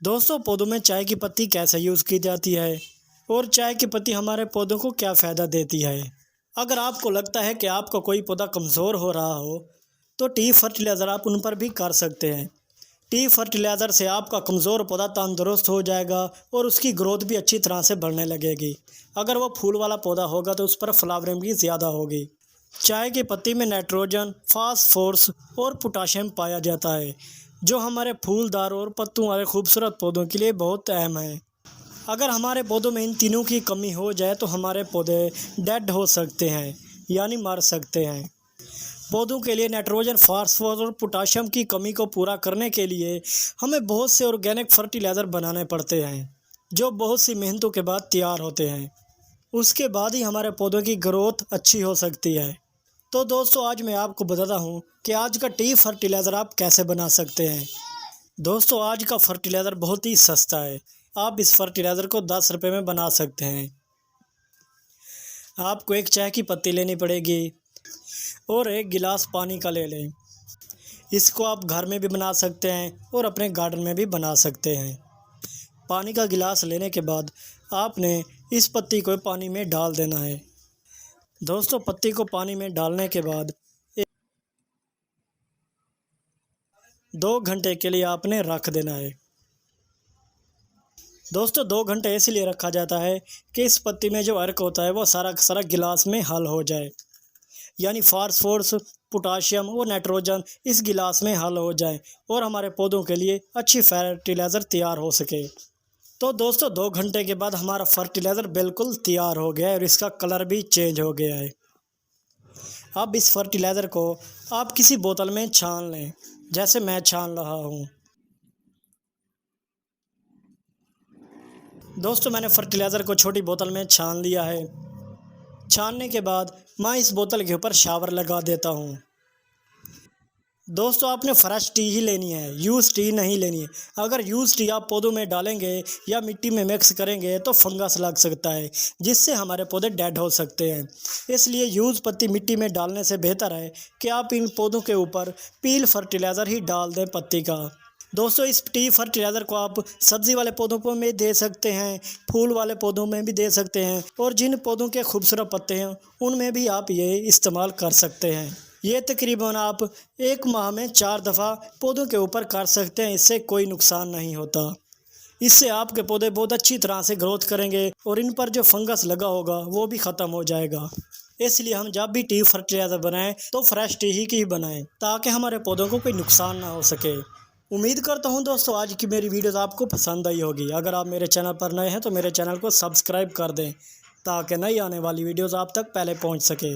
दोस्तों, पौधों में चाय की पत्ती कैसे यूज़ की जाती है और चाय की पत्ती हमारे पौधों को क्या फ़ायदा देती है। अगर आपको लगता है कि आपका कोई पौधा कमज़ोर हो रहा हो तो टी फर्टिलाइज़र आप उन पर भी कर सकते हैं। टी फर्टिलाइज़र से आपका कमज़ोर पौधा तंदुरुस्त हो जाएगा और उसकी ग्रोथ भी अच्छी तरह से बढ़ने लगेगी। अगर वो फूल वाला पौधा होगा तो उस पर फ्लावरिंग भी ज़्यादा होगी। चाय की पत्ती में नाइट्रोजन, फास्फोरस और पोटाशियम पाया जाता है, जो हमारे फूलदार और पत्तों वाले खूबसूरत पौधों के लिए बहुत अहम है। अगर हमारे पौधों में इन तीनों की कमी हो जाए तो हमारे पौधे डेड हो सकते हैं, यानी मर सकते हैं। पौधों के लिए नाइट्रोजन, फास्फोरस और पोटाशियम की कमी को पूरा करने के लिए हमें बहुत से ऑर्गेनिक फर्टिलाइज़र बनाने पड़ते हैं, जो बहुत सी मेहनतों के बाद तैयार होते हैं। उसके बाद ही हमारे पौधों की ग्रोथ अच्छी हो सकती है। तो दोस्तों, आज मैं आपको बताता हूँ कि आज का टी फर्टिलाइज़र आप कैसे बना सकते हैं। दोस्तों, आज का फर्टिलाइज़र बहुत ही सस्ता है। आप इस फर्टिलाइज़र को 10 रुपये में बना सकते हैं। आपको एक चाय की पत्ती लेनी पड़ेगी और एक गिलास पानी का ले लें। इसको आप घर में भी बना सकते हैं और अपने गार्डन में भी बना सकते हैं। पानी का गिलास लेने के बाद आपने इस पत्ती को पानी में डाल देना है। दोस्तों, पत्ती को पानी में डालने के बाद 2 घंटे के लिए आपने रख देना है। दोस्तों, 2 घंटे इसलिए रखा जाता है कि इस पत्ती में जो अर्क होता है वो सारा का सारा गिलास में हल हो जाए, यानी फास्फोरस, पोटाशियम और नाइट्रोजन इस गिलास में हल हो जाए और हमारे पौधों के लिए अच्छी फर्टिलाइज़र तैयार हो सके। तो दोस्तों, 2 घंटे के बाद हमारा फर्टिलाइज़र बिल्कुल तैयार हो गया है और इसका कलर भी चेंज हो गया है। अब इस फर्टिलाइज़र को आप किसी बोतल में छान लें, जैसे मैं छान रहा हूँ। दोस्तों, मैंने फर्टिलाइज़र को छोटी बोतल में छान लिया है। छानने के बाद मैं इस बोतल के ऊपर शावर लगा देता हूँ। दोस्तों, आपने फ्रेश टी ही लेनी है, यूज़ टी नहीं लेनी है। अगर यूज़ टी आप पौधों में डालेंगे या मिट्टी में मिक्स करेंगे तो फंगस लग सकता है, जिससे हमारे पौधे डेड हो सकते हैं। इसलिए यूज़ पत्ती मिट्टी में डालने से बेहतर है कि आप इन पौधों के ऊपर पील फर्टिलाइज़र ही डाल दें पत्ती का। दोस्तों, इस टी फर्टिलाइज़र को आप सब्ज़ी वाले पौधों पर में दे सकते हैं, फूल वाले पौधों में भी दे सकते हैं और जिन पौधों के खूबसूरत पत्ते हैं उनमें भी आप ये इस्तेमाल कर सकते हैं। ये तकरीबन आप 1 माह में 4 दफ़ा पौधों के ऊपर कर सकते हैं। इससे कोई नुकसान नहीं होता। इससे आपके पौधे बहुत अच्छी तरह से ग्रोथ करेंगे और इन पर जो फंगस लगा होगा वो भी ख़त्म हो जाएगा। इसलिए हम जब भी टी फर्टिलाइज़र बनाएं तो फ्रेश टी ही की बनाएं, ताकि हमारे पौधों को कोई नुकसान ना हो सके। उम्मीद करता हूं दोस्तों, आज की मेरी वीडियोस आपको पसंद आई होगी। अगर आप मेरे चैनल पर नए हैं तो मेरे चैनल को सब्सक्राइब कर दें, ताकि नई आने वाली वीडियोस आप तक पहले पहुंच सके।